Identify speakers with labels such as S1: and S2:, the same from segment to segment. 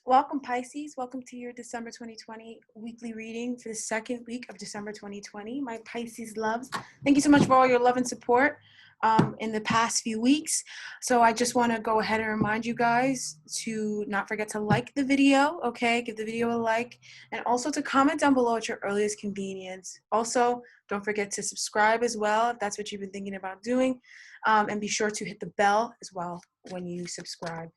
S1: Welcome, Pisces. Welcome to your December 2020 weekly reading for the second week of December 2020. My Pisces loves, thank you so much for all your love and support in the past few weeks. So I just want to go ahead and remind you guys to not forget to like the video, okay? Give the video a like, and also to comment down below at your earliest convenience. Also, don't forget to subscribe as well if that's what you've been thinking about doing, and be sure to hit the bell as well when you subscribe.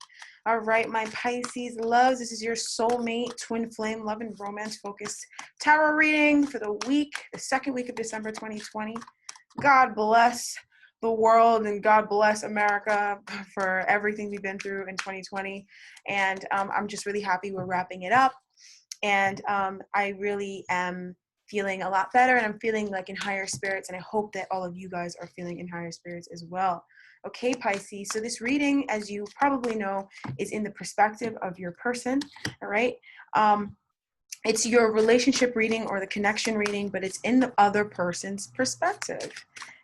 S1: All right, my Pisces loves, this is your soulmate, twin flame, love and romance focused tarot reading for the week, the second week of December 2020. God bless the world and God bless America for everything we've been through in 2020. And I'm just really happy we're wrapping it up. And I really am feeling a lot better, and I'm feeling like in higher spirits, and I hope that all of you guys are feeling in higher spirits as well. Okay, Pisces, so this reading, as you probably know, is in the perspective of your person, all right? It's your relationship reading or the connection reading, but it's in the other person's perspective,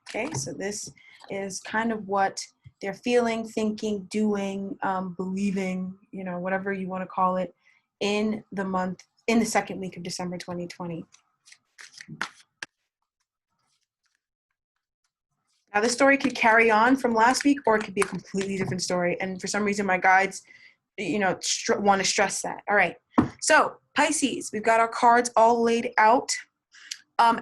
S1: okay? So this is kind of what they're feeling, thinking, doing, believing, you know, whatever you want to call it, in the second week of December 2020. Now, this story could carry on from last week, or it could be a completely different story. And for some reason, my guides, you know, want to stress that. All right. So, Pisces, we've got our cards all laid out.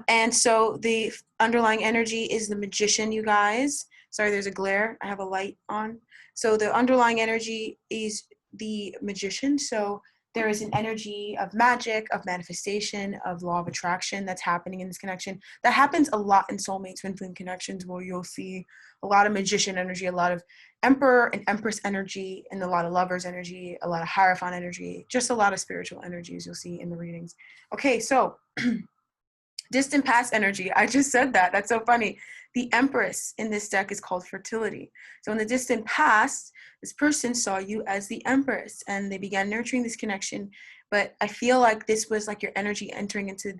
S1: And so the underlying energy is the Magician, you guys. Sorry, there's a glare. I have a light on. So the underlying energy is the Magician. So there is an energy of magic, of manifestation, of law of attraction that's happening in this connection. That happens a lot in Soulmate Twinflame Connections, where you'll see a lot of Magician energy, a lot of Emperor and Empress energy, and a lot of Lovers energy, a lot of Hierophant energy, just a lot of spiritual energies you'll see in the readings. Okay, so distant past energy. I just said that. That's so funny. The Empress in this deck is called fertility. So in the distant past, this person saw you as the Empress, and they began nurturing this connection. But I feel like this was like your energy entering into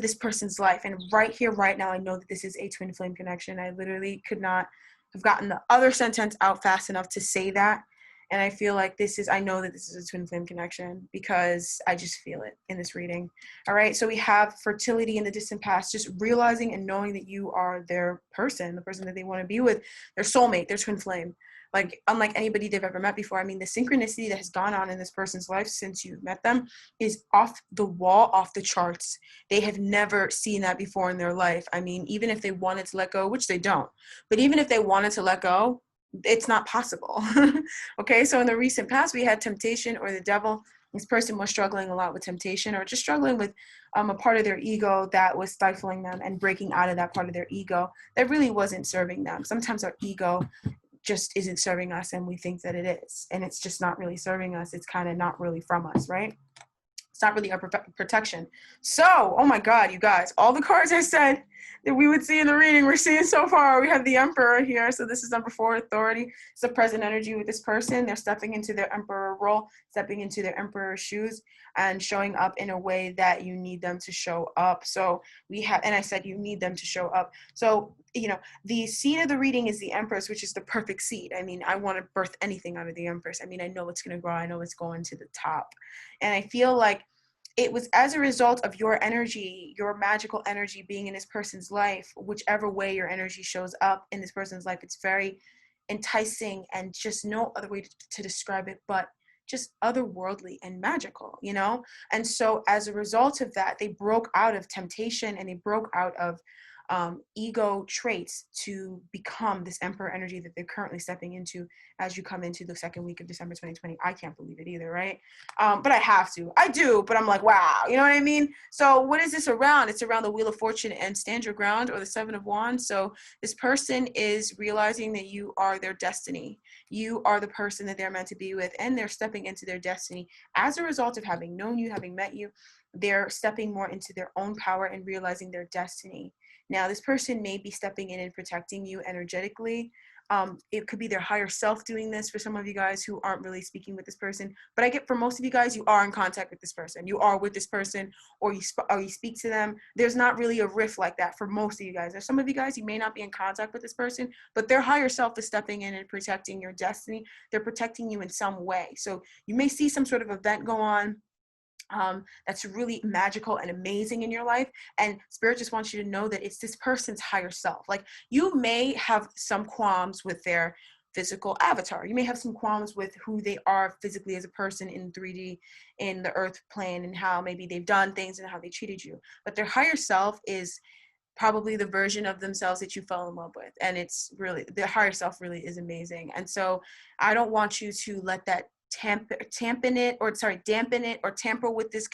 S1: this person's life. And right here, right now, I know that this is a twin flame connection. I literally could not have gotten the other sentence out fast enough to say that. And I feel like I know that this is a twin flame connection because I just feel it in this reading. All right. So we have fertility in the distant past, just realizing and knowing that you are their person, the person that they want to be with, their soulmate, their twin flame. Like, unlike anybody they've ever met before. I mean, the synchronicity that has gone on in this person's life since you've met them is off the wall, off the charts. They have never seen that before in their life. I mean, even if they wanted to let go, which they don't, but even if they wanted to let go, it's not possible. Okay, so in the recent past, we had temptation or the devil. This person was struggling a lot with temptation, or just struggling with a part of their ego that was stifling them, and breaking out of that part of their ego that really wasn't serving them. Sometimes our ego just isn't serving us, and we think that it is, and it's just not really serving us. It's kind of not really from us, right? It's not really a protection. So, oh my God, you guys, all the cards I said that we would see in the reading, we're seeing so far. We have the Emperor here. So this is number 4, authority. It's the present energy with this person. They're stepping into their Emperor role, stepping into their Emperor shoes, and showing up in a way that you need them to show up. So we have, and I said you need them to show up. So, you know, the seed of the reading is the Empress, which is the perfect seed. I mean, I want to birth anything out of the Empress. I mean, I know it's going to grow. I know it's going to the top. And I feel like it was as a result of your energy, your magical energy being in this person's life, whichever way your energy shows up in this person's life, it's very enticing, and just no other way to describe it but just otherworldly and magical, you know? And so as a result of that, they broke out of temptation, and they broke out of ego traits to become this Emperor energy that they're currently stepping into as you come into the second week of December 2020. I can't believe it either, right? But I have to. I do, but I'm like, wow, you know what I mean? So what is this around? It's around the Wheel of Fortune and Stand Your Ground, or the Seven of Wands. So this person is realizing that you are their destiny. You are the person that they're meant to be with, and they're stepping into their destiny as a result of having known you, having met you. They're stepping more into their own power and realizing their destiny. Now, this person may be stepping in and protecting you energetically, It could be their higher self doing this for some of you guys who aren't really speaking with this person. But I get for most of you guys, you are in contact with this person. You are with this person, or you speak to them. There's not really a rift like that for most of you guys. There's some of you guys, you may not be in contact with this person, but their higher self is stepping in and protecting your destiny. They're protecting you in some way. So you may see some sort of event go on that's really magical and amazing in your life, and spirit just wants you to know that it's this person's higher self. Like, you may have some qualms with their physical avatar, you may have some qualms with who they are physically as a person in 3D, in the earth plane, and how maybe they've done things and how they treated you, but their higher self is probably the version of themselves that you fell in love with. And it's really, the higher self really is amazing. And so I don't want you to let that dampen it, or tamper with this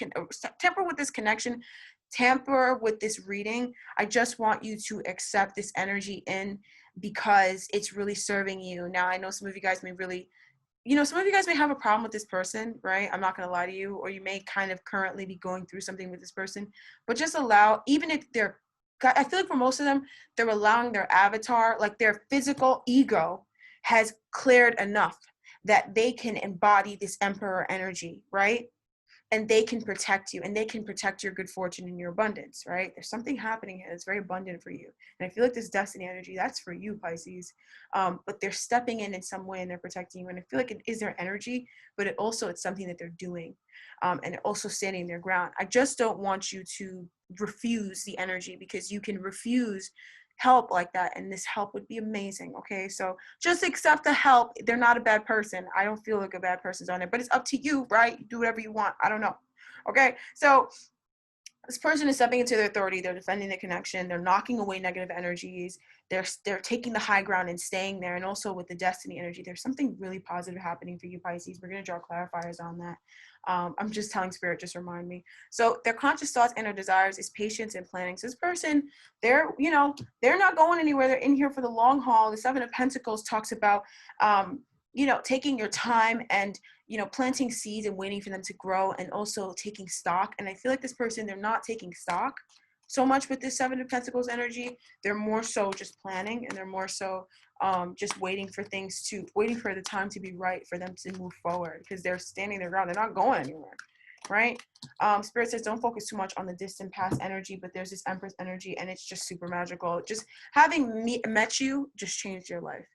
S1: connection, tamper with this reading. I just want you to accept this energy in, because it's really serving you. Now, I know some of you guys may really, some of you guys may have a problem with this person, right? I'm not going to lie to you. Or you may kind of currently be going through something with this person, but just allow, even if I feel like for most of them, they're allowing their avatar, like their physical ego has cleared enough that they can embody this emperor energy, right? And they can protect you, and they can protect your good fortune and your abundance, right? There's something happening here that's very abundant for you. And I feel like this destiny energy, that's for you, Pisces. But they're stepping in some way, and they're protecting you. And I feel like it is their energy, but it's something that they're doing. And also standing their ground. I just don't want you to refuse the energy, because you can refuse help like that, and this help would be amazing. Okay, so just accept the help. They're not a bad person. I don't feel like a bad person's on there, but it's up to you, right? Do whatever you want. I don't know. Okay, so this person is stepping into their authority. They're defending the connection. They're knocking away negative energies. They're taking the high ground and staying there. And also with the destiny energy, there's something really positive happening for you, Pisces. We're going to draw clarifiers on that. I'm just telling spirit, just remind me. So their conscious thoughts and their desires is patience and planning. So this person, they're not going anywhere. They're in here for the long haul. The Seven of Pentacles talks about, taking your time and, planting seeds and waiting for them to grow, and also taking stock. And I feel like this person, they're not taking stock so much with this Seven of Pentacles energy. They're more so just planning, and they're more so just waiting for the time to be right for them to move forward, because they're standing their ground. They're not going anywhere, right? Spirit says don't focus too much on the distant past energy, but there's this Empress energy, and it's just super magical. Just having met you just changed your life.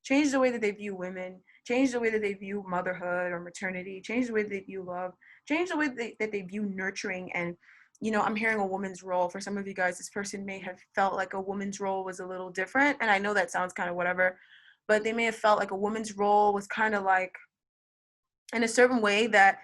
S1: Change the way that they view women, change the way that they view motherhood or maternity, change the way that they view love, change the way that they view nurturing. And, I'm hearing a woman's role. For some of you guys, this person may have felt like a woman's role was a little different. And I know that sounds kind of whatever, but they may have felt like a woman's role was kind of like in a certain way that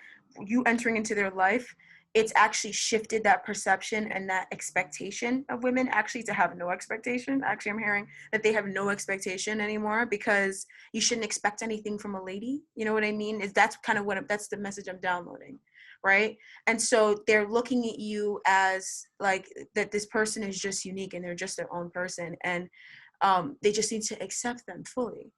S1: you entering into their life, it's actually shifted that perception and that expectation of women actually to have no expectation. Actually, I'm hearing that they have no expectation anymore, because you shouldn't expect anything from a lady. You know what I mean? That's kind of that's the message I'm downloading, right? And so they're looking at you as like that this person is just unique and they're just their own person, and they just need to accept them fully.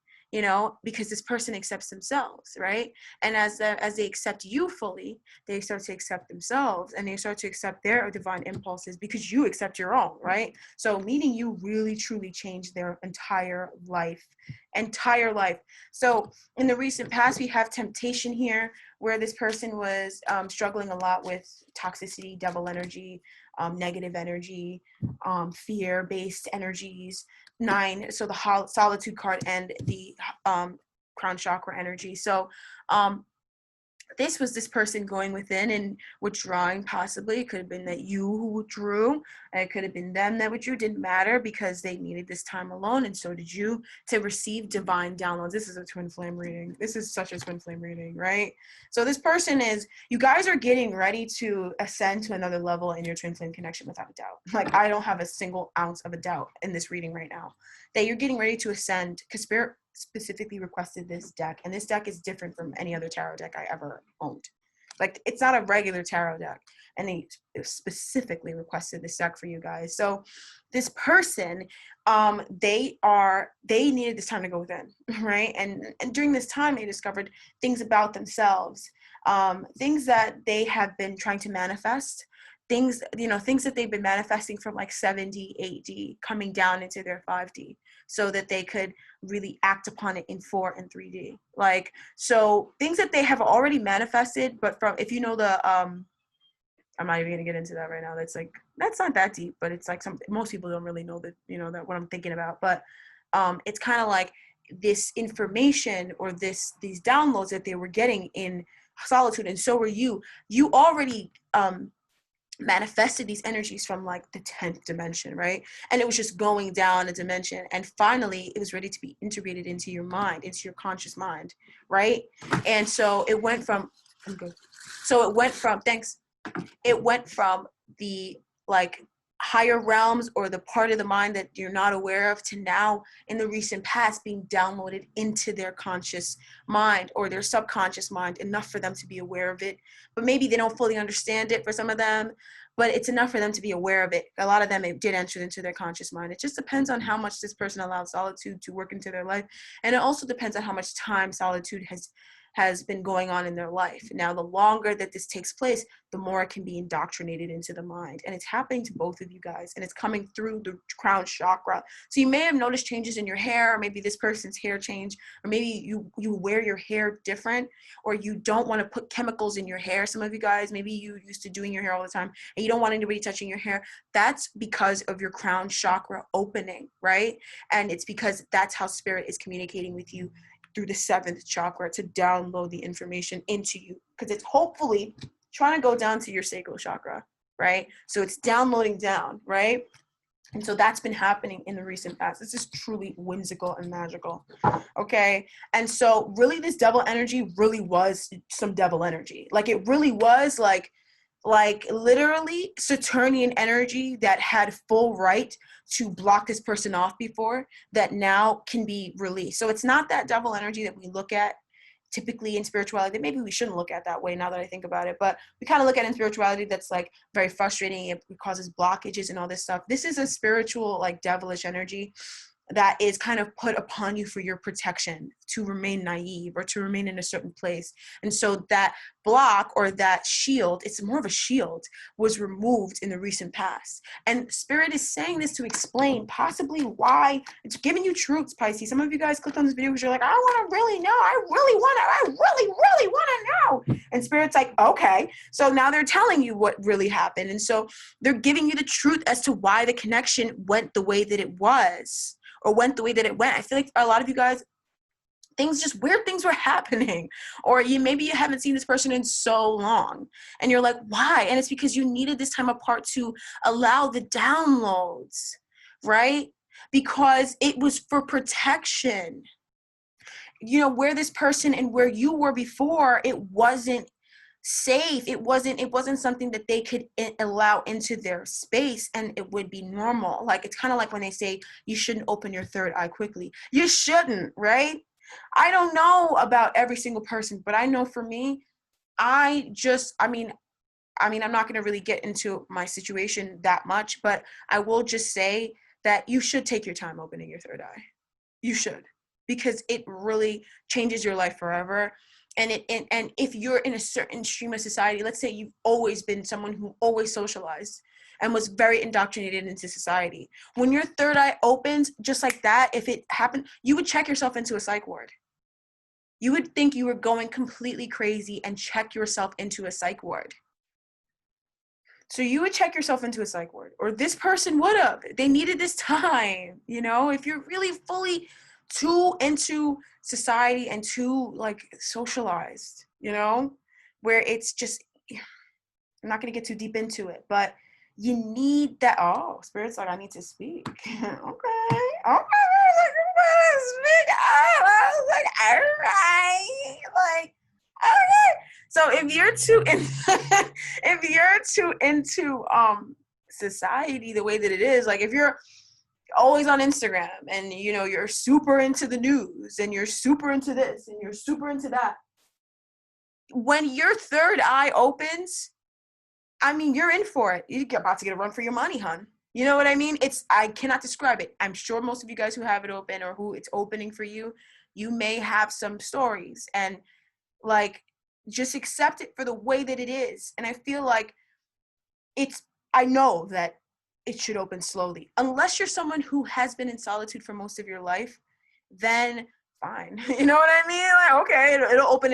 S1: Because this person accepts themselves, right? And as they accept you fully, they start to accept themselves, and they start to accept their divine impulses, because you accept your own, right? So meeting you really truly changed their entire life. So in the recent past, we have temptation here, where this person was struggling a lot with toxicity, devil energy, negative energy, fear-based energies. 9, so the solitude card, and the crown chakra energy. So this was this person going within and withdrawing. Possibly it could have been that you who withdrew, and it could have been them that withdrew. Didn't matter, because they needed this time alone, and so did you, to receive divine downloads. This is a twin flame reading. This is such a twin flame reading, right? So this person you guys are getting ready to ascend to another level in your twin flame connection, without a doubt. Like, I don't have a single ounce of a doubt in this reading right now that you're getting ready to ascend, because spirit specifically requested this deck, and this deck is different from any other tarot deck I ever owned. Like, it's not a regular tarot deck, and they specifically requested this deck for you guys. So this person, they needed this time to go within, right? And during this time, they discovered things about themselves, things that they have been trying to manifest, things that they've been manifesting from like 7D, 8D, coming down into their 5D. so that they could really act upon it in 4 and 3D. Like, so things that they have already manifested, but from, if you know the, I'm not even gonna get into that right now. That's like, that's not that deep, but it's like something most people don't really know that, you know, that what I'm thinking about. But it's kind of like this information or these downloads that they were getting in solitude, and so were you. You already manifested these energies from like the 10th dimension, right? And it was just going down a dimension, and finally it was ready to be integrated into your mind, into your conscious mind, right? And so it went from, I'm good. So it went from, thanks. It went from the like higher realms or the part of the mind that you're not aware of to now in the recent past being downloaded into their conscious mind or their subconscious mind, enough for them to be aware of it. But maybe they don't fully understand it for some of them, but it's enough for them to be aware of it. A lot of them, it did enter into their conscious mind. It just depends on how much this person allows solitude to work into their life. And it also depends on how much time solitude has been going on in their life. Now, the longer that this takes place, the more it can be indoctrinated into the mind. And it's happening to both of you guys, and it's coming through the crown chakra. So you may have noticed changes in your hair, or maybe this person's hair changed, or maybe you wear your hair different, or you don't want to put chemicals in your hair. Some of you guys, maybe you used to doing your hair all the time and you don't want anybody touching your hair. That's because of your crown chakra opening, right? And it's because that's how spirit is communicating with you through the 7th chakra to download the information into you, because it's hopefully trying to go down to your sacral chakra, right? So it's downloading down, right? And so that's been happening in the recent past. This is truly whimsical and magical, okay? And so really this devil energy really was some devil energy. Like it really was like literally Saturnian energy that had full right to block this person off before, that now can be released. So it's not that devil energy that we look at typically in spirituality, that maybe we shouldn't look at that way now that I think about it, but we kind of look at it in spirituality that's like very frustrating. It causes blockages and all this stuff. This is a spiritual, like devilish energy that is kind of put upon you for your protection, to remain naive or to remain in a certain place. And so that block or that shield, it's more of a shield, was removed in the recent past. And spirit is saying this to explain possibly why. It's giving you truths, Pisces. Some of you guys clicked on this video because you're like, I want to really know. I really want to know. And spirit's like, okay. So now they're telling you what really happened. And so they're giving you the truth as to why the connection went the way that it was, or went the way that it went. I feel like a lot of you guys, weird things were happening, or maybe you haven't seen this person in so long and you're like, why? And it's because you needed this time apart to allow the downloads, right? Because it was for protection. You know, where this person and where you were before, it wasn't safe. It wasn't something that they could allow into their space and it would be normal. Like, it's kind of like when they say you shouldn't open your third eye quickly. You shouldn't, right? I don't know about every single person, but I know for me, I'm not going to really get into my situation that much, but I will just say that you should take your time opening your third eye. You should, because it really changes your life forever. And if you're in a certain stream of society, let's say you've always been someone who always socialized and was very indoctrinated into society. When your third eye opens, just like that, if it happened, you would check yourself into a psych ward. You would think you were going completely crazy and check yourself into a psych ward. So you would check yourself into a psych ward, or this person would have. They needed this time, you know, if you're really fully too into society and too like socialized, you know, where it's just, I'm not going to get too deep into it, but you need that. Oh, spirit's like, I need to speak. Okay. Speak. I was like, all right. Like, okay. So if you're too into society the way that it is, like if you're always on Instagram and you know you're super into the news and you're super into this and you're super into that, when your third eye opens, I mean, you're in for it. You're about to get a run for your money, hon. You know what I mean? I cannot describe it. I'm sure most of you guys who have it open or who it's opening for you, you may have some stories, and like, just accept it for the way that it is. And I feel like I know that it should open slowly. Unless you're someone who has been in solitude for most of your life, then fine. You know what I mean? Like, okay, it'll open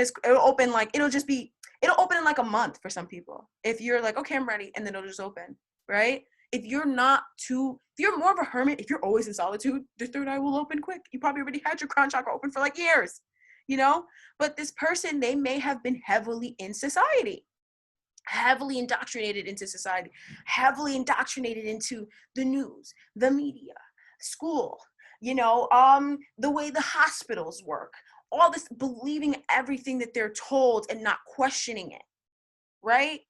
S1: in like a month for some people. If you're like, okay, I'm ready, and then it'll just open, right? If you're more of a hermit, if you're always in solitude, the third eye will open quick. You probably already had your crown chakra open for like years, you know? But this person, they may have been heavily in society, heavily indoctrinated into society, heavily indoctrinated into the news, the media, school, the way the hospitals work, all this, believing everything that they're told and not questioning it, right?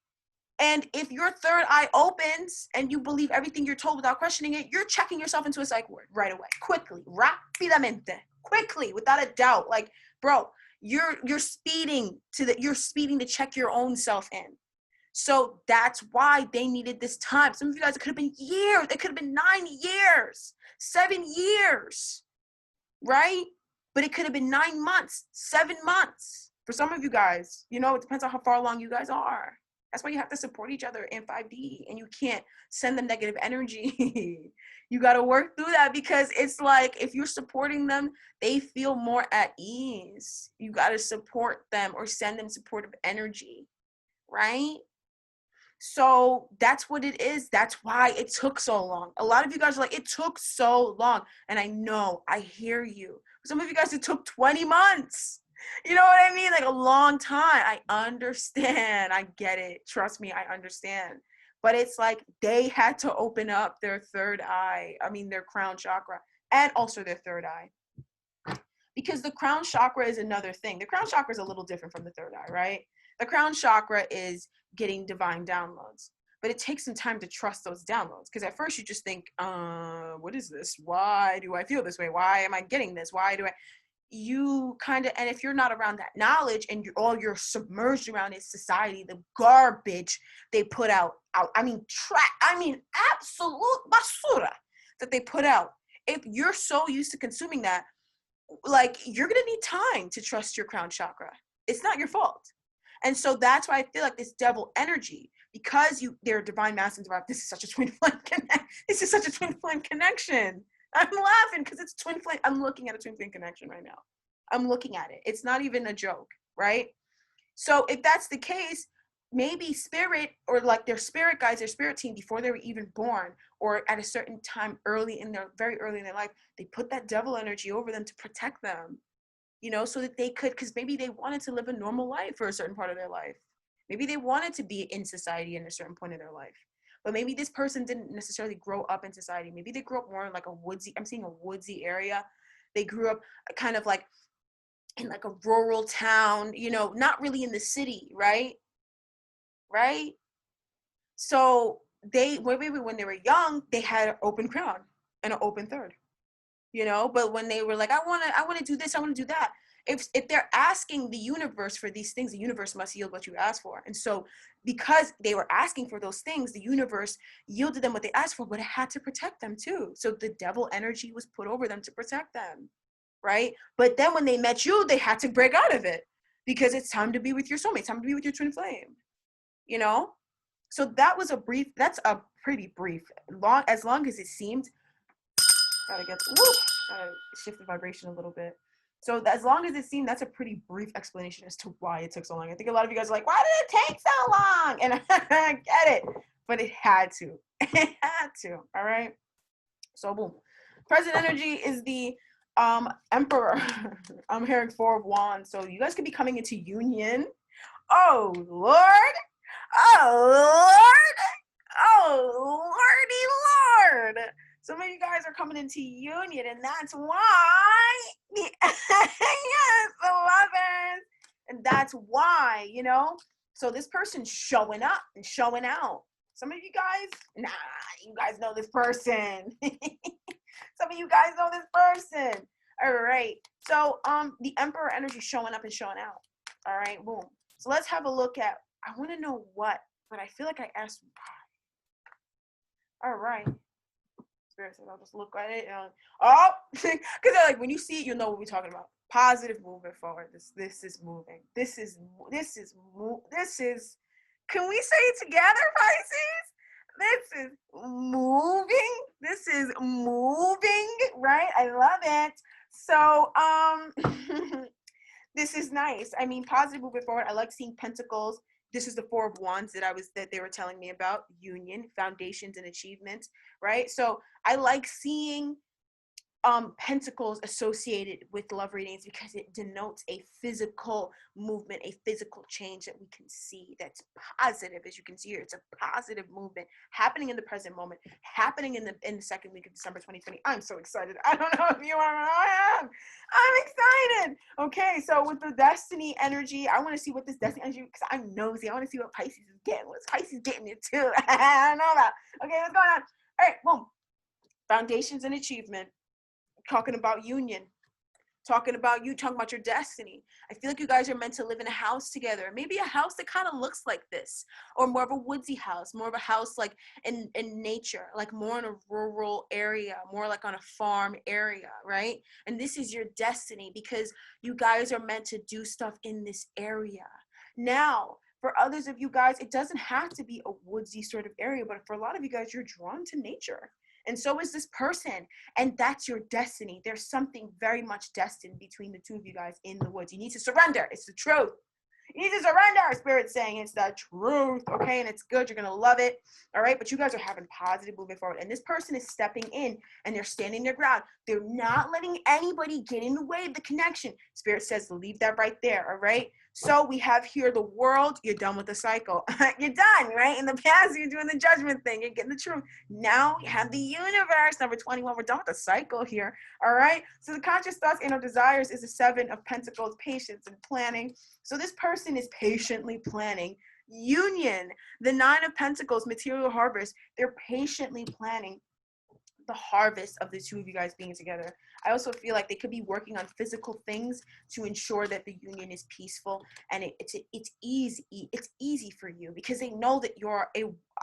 S1: And if your third eye opens and you believe everything you're told without questioning it, you're checking yourself into a psych ward right away, quickly, rapidamente, quickly, without a doubt. Like, bro, you're speeding to check your own self in. So that's why they needed this time. Some of you guys, it could have been years. It could have been 9 years, 7 years, right? But it could have been 9 months, 7 months. For some of you guys, it depends on how far along you guys are. That's why you have to support each other in 5D, and you can't send them negative energy. You got to work through that, because it's like, if you're supporting them, they feel more at ease. You got to support them or send them supportive energy, right? So that's what it is. That's why it took so long. A lot of you guys are like, it took so long. And I know, I hear you. Some of you guys, it took 20 months. You know what I mean? Like, a long time. I understand. I get it. Trust me, I understand. But it's like, they had to open up their third eye. Their crown chakra, and also their third eye. Because the crown chakra is another thing. The crown chakra is a little different from the third eye, right? The crown chakra is getting divine downloads, but it takes some time to trust those downloads, because at first you just think, what is this? Why do I feel this way? Why am I getting this? And if you're not around that knowledge, and all you're submerged around is society, the garbage they put out, absolute basura that they put out. If you're so used to consuming that, like, you're gonna need time to trust your crown chakra. It's not your fault. And so that's why I feel like this devil energy, because they're divine masculine, this is such a twin flame connection. This is such a twin flame connection. I'm laughing because it's twin flame. I'm looking at a twin flame connection right now. I'm looking at it. It's not even a joke, right? So if that's the case, maybe spirit, or like their spirit guides, their spirit team, before they were even born, or at a certain time very early in their life, they put that devil energy over them to protect them. So that they could, because maybe they wanted to live a normal life for a certain part of their life. Maybe they wanted to be in society in a certain point of their life. But maybe this person didn't necessarily grow up in society. Maybe they grew up more in like I'm seeing a woodsy area. They grew up kind of like in like a rural town, not really in the city, right? Right? So maybe when they were young, they had an open crown and an open third. But when they were like, I want to do this, I want to do that. If they're asking the universe for these things, the universe must yield what you ask for. And so because they were asking for those things, the universe yielded them what they asked for, but it had to protect them too. So the devil energy was put over them to protect them, right? But then when they met you, they had to break out of it, because it's time to be with your soulmate, time to be with your twin flame, So that's a pretty brief, as long as it seemed. Gotta shift the vibration a little bit. So as long as it seemed, that's a pretty brief explanation as to why it took so long. I think a lot of you guys are like, why did it take so long? And I get it, but it had to. It had to. All right. So boom. Present energy is the Emperor. I'm hearing 4 of Wands. So you guys could be coming into union. Oh Lord. Oh Lord. Oh Lordy Lord. Some of you guys are coming into union, and that's why, yes, the lovers, and that's why, so this person's showing up and showing out. Some of you guys, you guys know this person. Some of you guys know this person. All right, so the Emperor energy showing up and showing out. All right, boom. So let's have a look at, I want to know what, but I feel like I asked why. All right. I'll just look at it and because they're like, when you see it, you'll know what we're talking about. Positive movement forward. This is moving. This is. Can we say it together, Pisces? This is moving. This is moving, right? I love it. So, this is nice. I mean, positive moving forward. I like seeing pentacles. This is the Four of Wands that they were telling me about. Union, foundations, and achievements, right? So I like seeing pentacles associated with love readings because it denotes a physical movement, a physical change that we can see that's positive. As you can see here, it's a positive movement happening in the present moment, happening in the second week of December 2020. I'm so excited. I don't know if you are, but I am. I'm excited. Okay, so with the destiny energy, I want to see what this destiny energy, because I'm nosy. I want to see what Pisces is getting. What's Pisces getting into? I don't know that. Okay, what's going on? All right, boom. Foundations and achievement. Talking about union, talking about your destiny. I feel like you guys are meant to live in a house together, maybe a house that kind of looks like this, or more of a woodsy house, more of a house like in nature, like more in a rural area, more like on a farm area, right? And this is your destiny because you guys are meant to do stuff in this area. Now, for others of you guys, it doesn't have to be a woodsy sort of area, but for a lot of you guys, you're drawn to nature. And so is this person. And that's your destiny. There's something very much destined between the two of you guys in the woods. You need to surrender. It's the truth. You need to surrender. Spirit's saying it's the truth. Okay. And it's good. You're going to love it. All right. But you guys are having positive moving forward. And this person is stepping in and they're standing their ground. They're not letting anybody get in the way of the connection. Spirit says, leave that right there. All right. So we have here the world. You're done with the cycle. You're done, right? In the past, you're doing the judgment thing. You're getting the truth. Now we have the universe. Number 21. We're done with the cycle here. All right. So the conscious thoughts and our desires is the Seven of Pentacles, patience and planning. So this person is patiently planning union. The Nine of Pentacles, material harvest. They're patiently planning the harvest of the two of you guys being together. I also feel like they could be working on physical things to ensure that the union is peaceful and it's easy for you because they know that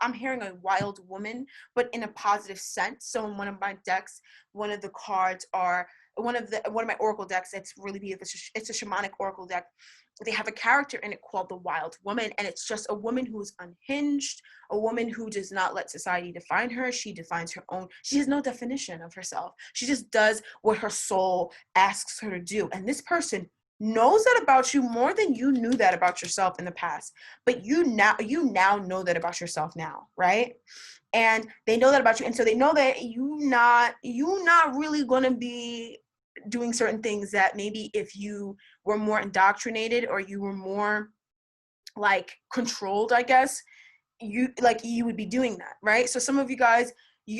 S1: I'm hearing a wild woman, but in a positive sense. So in one of my decks, one of the cards are one of my oracle decks. That's really beautiful. It's a shamanic oracle deck. They have a character in it called the Wild Woman, and it's just a woman who is unhinged, a woman who does not let society define her. She defines her own. She has no definition of herself. She just does what her soul asks her to do. And this person knows that about you more than you knew that about yourself in the past. But you now know that about yourself now, right? And they know that about you, and so they know that you not really gonna be doing certain things that maybe if you were more indoctrinated or you were more like controlled, I guess, you would be doing that, right? So some of you guys,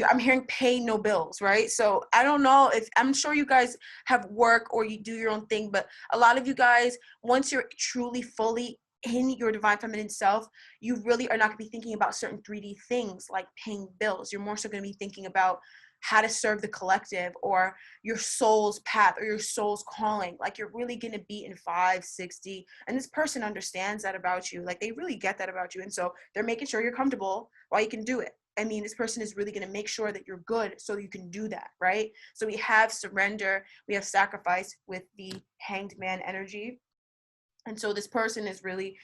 S1: I'm hearing pay no bills, right? So I don't know if, I'm sure you guys have work or you do your own thing, but a lot of you guys, once you're truly fully in your divine feminine self, you really are not going to be thinking about certain 3D things like paying bills. You're more so going to be thinking about how to serve the collective or your soul's path or your soul's calling. Like you're really going to be in 560. And this person understands that about you. Like they really get that about you. And so they're making sure you're comfortable while you can do it. I mean, this person is really going to make sure that you're good so you can do that, right? So we have surrender, we have sacrifice with the Hanged Man energy. And so this person is really,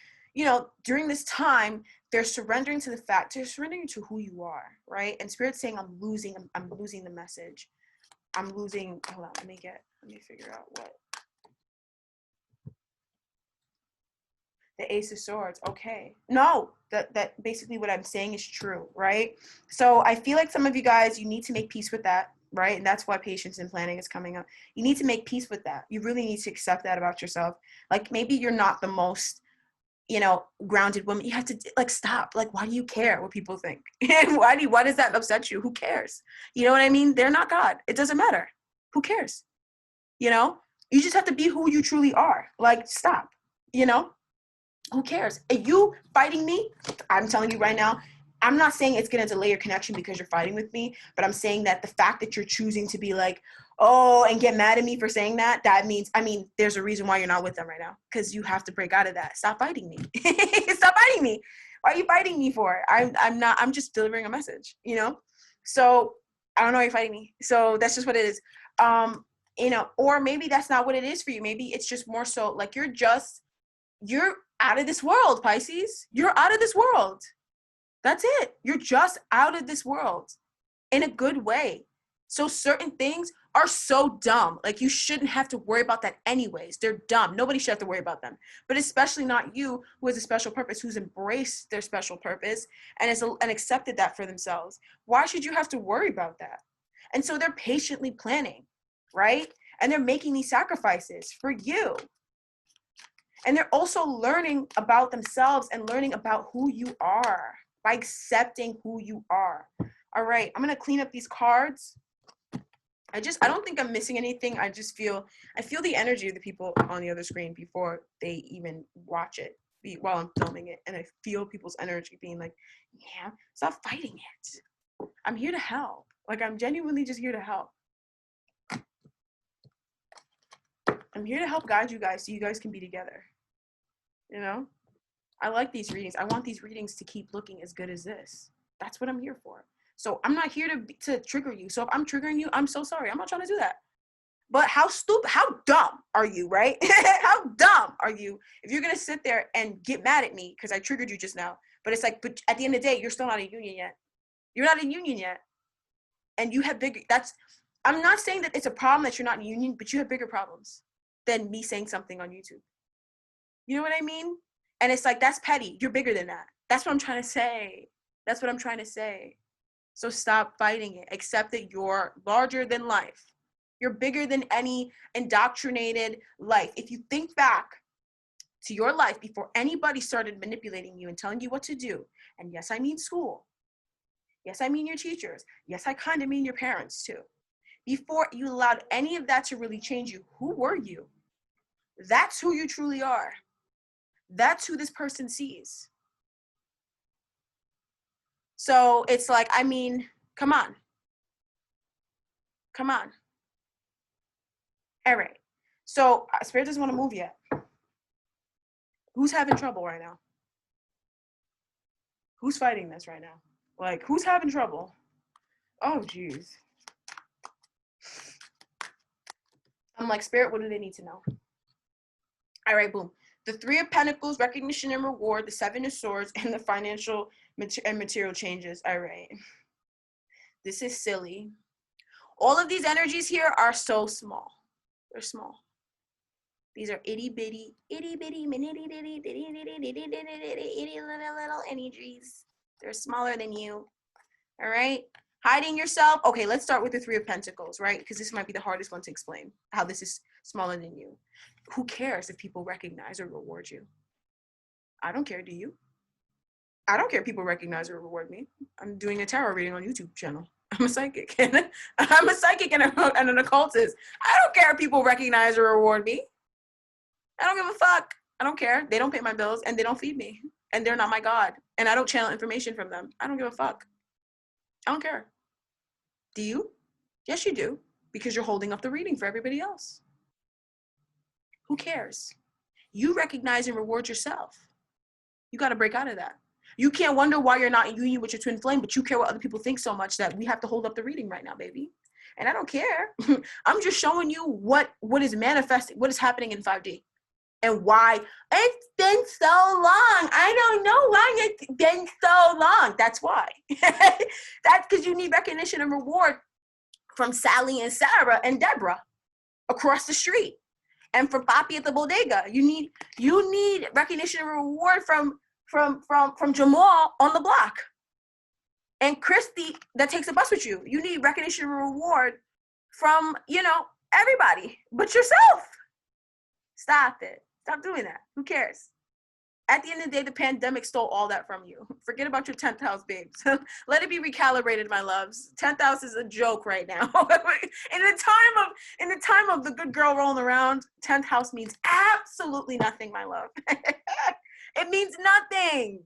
S1: during this time, they're surrendering to the fact, they're surrendering to who you are, right? And Spirit's saying, I'm losing the message. I'm losing, hold on, let me figure out what. The Ace of Swords, okay. No, that basically what I'm saying is true, right? So I feel like some of you guys, you need to make peace with that, right? And that's why patience and planning is coming up. You need to make peace with that. You really need to accept that about yourself. Like maybe you're not the most, grounded woman. You have to stop. Like, why do you care what people think? why does that upset you? Who cares? You know what I mean? They're not God. It doesn't matter. Who cares? You just have to be who you truly are. Like, stop. Who cares? Are you fighting me? I'm telling you right now, I'm not saying it's going to delay your connection because you're fighting with me, but I'm saying that the fact that you're choosing to be like, oh, and get mad at me for saying that means, there's a reason why you're not with them right now, because you have to break out of that. Stop fighting me. Stop fighting me. Why are you fighting me for? I'm just delivering a message, So I don't know why you're fighting me. So that's just what it is. Or maybe that's not what it is for you. Maybe it's just more so like you're out of this world, Pisces. You're out of this world. That's it. You're just out of this world in a good way. So certain things are so dumb. Like, you shouldn't have to worry about that anyways. They're dumb. Nobody should have to worry about them. But especially not you, who has a special purpose, who's embraced their special purpose and accepted that for themselves. Why should you have to worry about that? And so they're patiently planning, right? And they're making these sacrifices for you. And they're also learning about themselves and learning about who you are by accepting who you are. All right, I'm going to clean up these cards. I don't think I'm missing anything. I feel the energy of the people on the other screen before they even watch it while I'm filming it. And I feel people's energy being like, yeah, stop fighting it. I'm here to help. Like, I'm genuinely just here to help. I'm here to help guide you guys so you guys can be together. You know? I like these readings. I want these readings to keep looking as good as this. That's what I'm here for. So I'm not here to trigger you. So if I'm triggering you, I'm so sorry. I'm not trying to do that. But how dumb are you, right? How dumb are you if you're going to sit there and get mad at me because I triggered you just now? But it's like, but at the end of the day, you're still not in union yet. You're not in union yet. And you have I'm not saying that it's a problem that you're not in union, but you have bigger problems than me saying something on YouTube. You know what I mean? And it's like, that's petty. You're bigger than that. That's what I'm trying to say. That's what I'm trying to say. So stop fighting it. Accept that you're larger than life. You're bigger than any indoctrinated life. If you think back to your life before anybody started manipulating you and telling you what to do, and yes, I mean school. Yes, I mean your teachers. Yes, I kind of mean your parents too. Before you allowed any of that to really change you, who were you? That's who you truly are. That's who this person sees. So it's like, I mean, come on. Come on. All right. So Spirit doesn't want to move yet. Who's having trouble right now? Who's fighting this right now? Like, who's having trouble? Oh, geez. I'm like, Spirit, what do they need to know? All right, boom. The Three of Pentacles, recognition and reward, the Seven of Swords, and the financial and material changes. All right. This is silly. All of these energies here are so small. They're small. These are itty bitty, little energies. They're smaller than you. All right. Hiding yourself. Okay, let's start with the Three of Pentacles, right? Because this might be the hardest one to explain, how this is smaller than you. Who cares if people recognize or reward you? I don't care, do you? I don't care if people recognize or reward me. I'm doing a tarot reading on YouTube channel. I'm a psychic. I'm a psychic and an occultist. I don't care if people recognize or reward me. I don't give a fuck. I don't care. They don't pay my bills and they don't feed me. And they're not my God. And I don't channel information from them. I don't give a fuck. I don't care. Do you? Yes, you do. Because you're holding up the reading for everybody else. Who cares? You recognize and reward yourself. You got to break out of that. You can't wonder why you're not in union with your twin flame, but you care what other people think so much that we have to hold up the reading right now, baby. And I don't care. I'm just showing you what is manifesting, what is happening in 5D. And why it's been so long. I don't know why it's been so long. That's why. That's because you need recognition and reward from Sally and Sarah and Deborah across the street. And from Papi at the bodega. You need recognition and reward from Jamal on the block. And Christy that takes a bus with you. You need recognition and reward from, everybody but yourself. Stop it. Stop doing that. Who cares? At the end of the day, the pandemic stole all that from you. Forget about your 10th house, babes. Let it be recalibrated, my loves. 10th house is a joke right now. in the time of the good girl rolling around, 10th house means absolutely nothing, my love. It means nothing.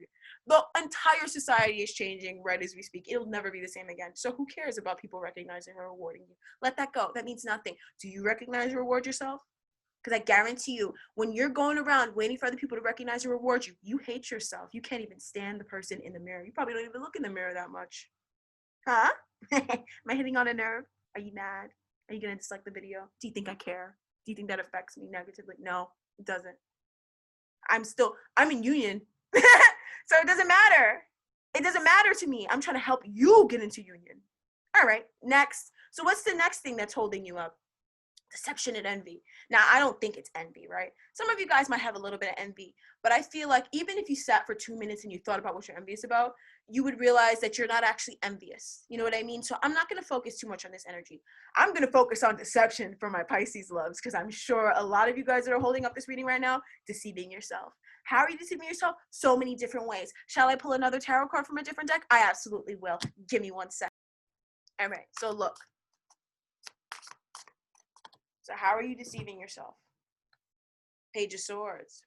S1: The entire society is changing right as we speak. It'll never be the same again. So who cares about people recognizing or rewarding you? Let that go. That means nothing. Do you recognize and reward yourself? Because I guarantee you, when you're going around waiting for other people to recognize and reward you, you hate yourself. You can't even stand the person in the mirror. You probably don't even look in the mirror that much. Huh? Am I hitting on a nerve? Are you mad? Are you going to dislike the video? Do you think I care? Do you think that affects me negatively? No, it doesn't. I'm in union. So it doesn't matter. It doesn't matter to me. I'm trying to help you get into union. All right, next. So what's the next thing that's holding you up? Deception and envy. Now, I don't think it's envy, right? Some of you guys might have a little bit of envy, but I feel like even if you sat for 2 minutes and you thought about what you're envious about, you would realize that you're not actually envious. You know what I mean? So I'm not going to focus too much on this energy. I'm going to focus on deception for my Pisces loves, because I'm sure a lot of you guys that are holding up this reading right now, deceiving yourself. How are you deceiving yourself? So many different ways. Shall I pull another tarot card from a different deck? I absolutely will. Give me 1 second. All right, so look. So how are you deceiving yourself? Page of Swords.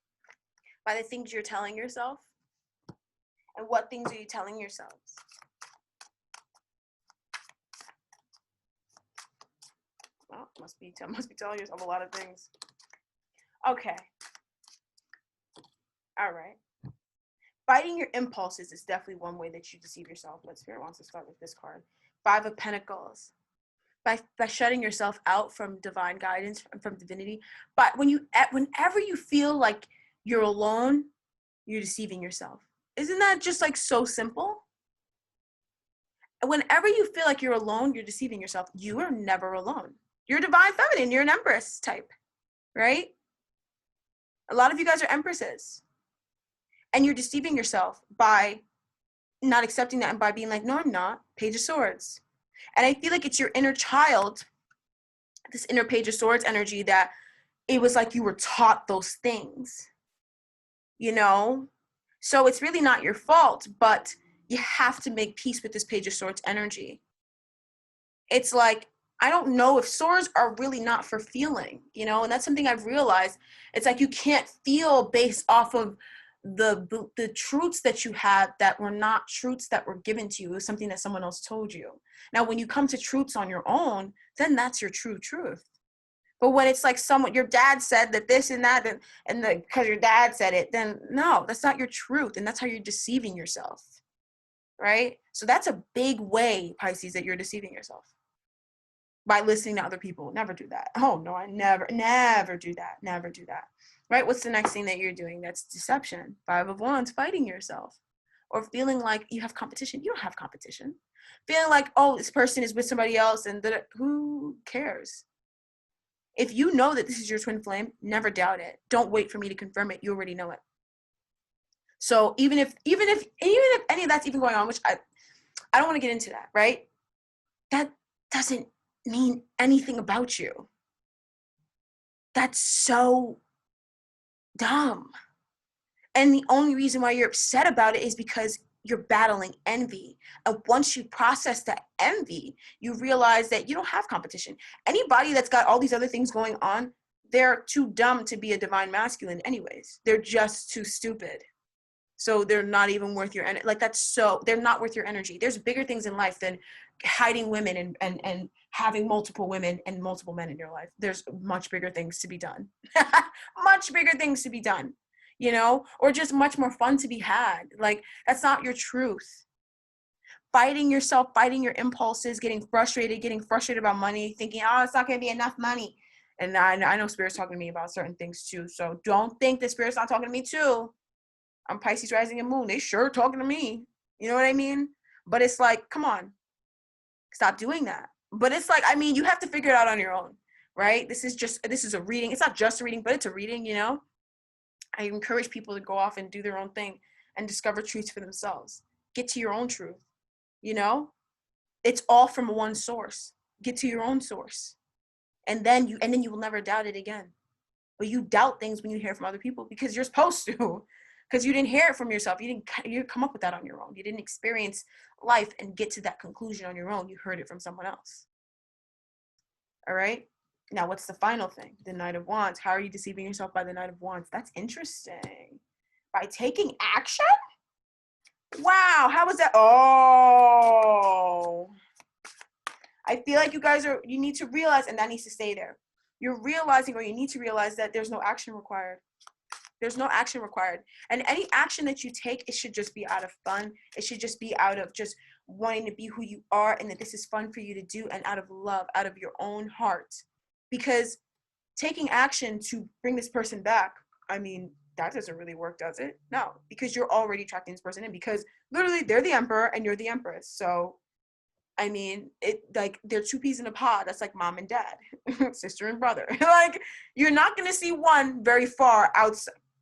S1: By the things you're telling yourself. And what things are you telling yourselves? Well, must be telling yourself a lot of things. Okay. All right. Fighting your impulses is definitely one way that you deceive yourself. But Spirit wants to start with this card. Five of Pentacles. By shutting yourself out from divine guidance, from divinity. But whenever you feel like you're alone, you're deceiving yourself. Isn't that just like so simple? Whenever you feel like you're alone, you're deceiving yourself. You are never alone. You're divine feminine. You're an empress type, right? A lot of you guys are empresses. And you're deceiving yourself by not accepting that and by being like, no, I'm not. Page of Swords. And I feel like it's your inner child, this inner Page of Swords energy, that it was like you were taught those things, you know? So it's really not your fault, but you have to make peace with this Page of Swords energy. It's like, I don't know if swords are really not for feeling, you know? And that's something I've realized. It's like you can't feel based off of the truths that you have that were not truths that were given to you. It was something that someone else told you. Now, when you come to truths on your own, then that's your true truth. But when it's like your dad said that this and that, and because your dad said it, then no, that's not your truth. And that's how you're deceiving yourself, right? So that's a big way, Pisces, that you're deceiving yourself. By listening to other people. Never do that. Oh, no, I never do that. Never do that. Right? What's the next thing that you're doing? That's deception. Five of Wands, fighting yourself. Or feeling like you have competition. You don't have competition. Feeling like, oh, this person is with somebody else, and who cares? If you know that this is your twin flame, never doubt it. Don't wait for me to confirm it. You already know it. So even if any of that's even going on, which I don't want to get into that, right? That doesn't mean anything about you. That's so dumb. And the only reason why you're upset about it is because you're battling envy. And once you process that envy, you realize that you don't have competition. Anybody that's got all these other things going on, they're too dumb to be a divine masculine anyways. They're just too stupid. So they're not even worth your energy. Like they're not worth your energy. There's bigger things in life than hiding women and having multiple women and multiple men in your life. There's much bigger things to be done. Much bigger things to be done, you know, or just much more fun to be had. Like, that's not your truth. Fighting yourself, fighting your impulses, getting frustrated about money, thinking, oh, it's not going to be enough money. And I know Spirit's talking to me about certain things too. So don't think that Spirit's not talking to me too. I'm Pisces rising and moon. They sure talking to me. You know what I mean? But it's like, come on, stop doing that. But it's like, I mean, you have to figure it out on your own, right? This is a reading. It's not just a reading, but it's a reading, you know? I encourage people to go off and do their own thing and discover truths for themselves. Get to your own truth, you know? It's all from one source. Get to your own source. And then you will never doubt it again. But you doubt things when you hear from other people because you're supposed to. Because you didn't hear it from yourself. You didn't come up with that on your own. You didn't experience life and get to that conclusion on your own. You heard it from someone else. All right? Now, what's the final thing? The Knight of Wands. How are you deceiving yourself by the Knight of Wands? That's interesting. By taking action? Wow, how was that? Oh. I feel like you need to realize, and that needs to stay there. You're realizing, or you need to realize, that there's no action required. There's no action required. And any action that you take, it should just be out of fun. It should just be out of just wanting to be who you are, and that this is fun for you to do, and out of love, out of your own heart. Because taking action to bring this person back, I mean, that doesn't really work, does it? No, because you're already attracting this person in, because literally they're the emperor and you're the empress. So, I mean, it like they're two peas in a pod. That's like mom and dad, sister and brother. Like, you're not gonna see one very far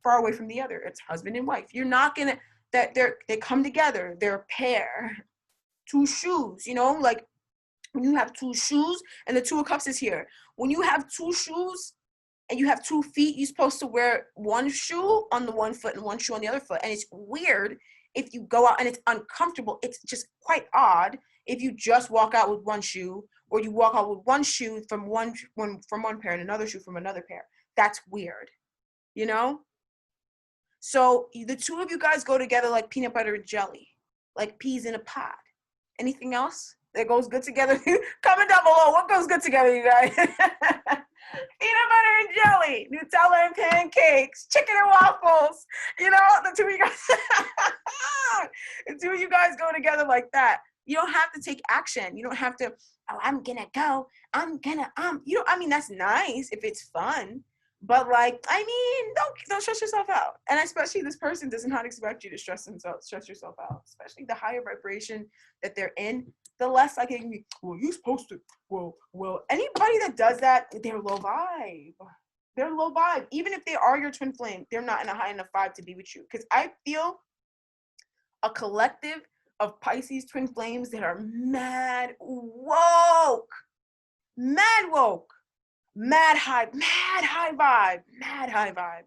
S1: away from the other. It's husband and wife. You're not gonna they come together. They're a pair. Two shoes, you know, like when you have two shoes and the two of cups is here. When you have two shoes and you have 2 feet, you're supposed to wear one shoe on the one foot and one shoe on the other foot. And it's weird if you go out, and it's uncomfortable. It's just quite odd if you just walk out with one shoe, or you walk out with one shoe from one pair and another shoe from another pair. That's weird, you know? So the two of you guys go together like peanut butter and jelly, like peas in a pod. Anything else that goes good together? Comment down below. What goes good together, you guys? Peanut butter and jelly, Nutella and pancakes, chicken and waffles. You know, the two of you guys, the two of you guys go together like that. You don't have to take action. You don't have to, oh, I'm gonna go. You know, I mean, that's nice if it's fun. But like, I mean, don't stress yourself out. And especially this person does not expect you to stress yourself out. Especially the higher vibration that they're in, the less like it can be, well, you're supposed to, well, anybody that does that, they're low vibe. They're low vibe. Even if they are your twin flame, they're not in a high enough vibe to be with you. Because I feel a collective of Pisces twin flames that are mad woke. Mad high vibe.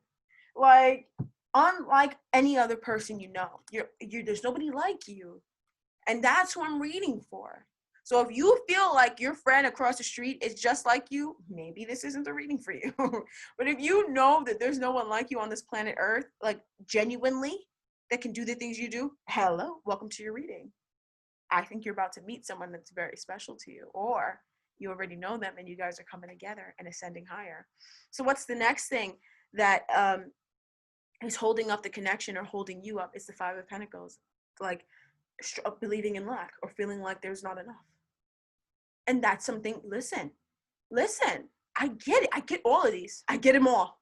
S1: Like, unlike any other person you know. You're there's nobody like you. And that's who I'm reading for. So if you feel like your friend across the street is just like you, maybe this isn't the reading for you. But if you know that there's no one like you on this planet Earth, like genuinely, that can do the things you do, hello, welcome to your reading. I think you're about to meet someone that's very special to you, or you already know them and you guys are coming together and ascending higher. So what's the next thing that is holding up the connection or holding you up? It's the Five of Pentacles. Like believing in lack or feeling like there's not enough. And that's something, listen, I get it. I get all of these. I get them all.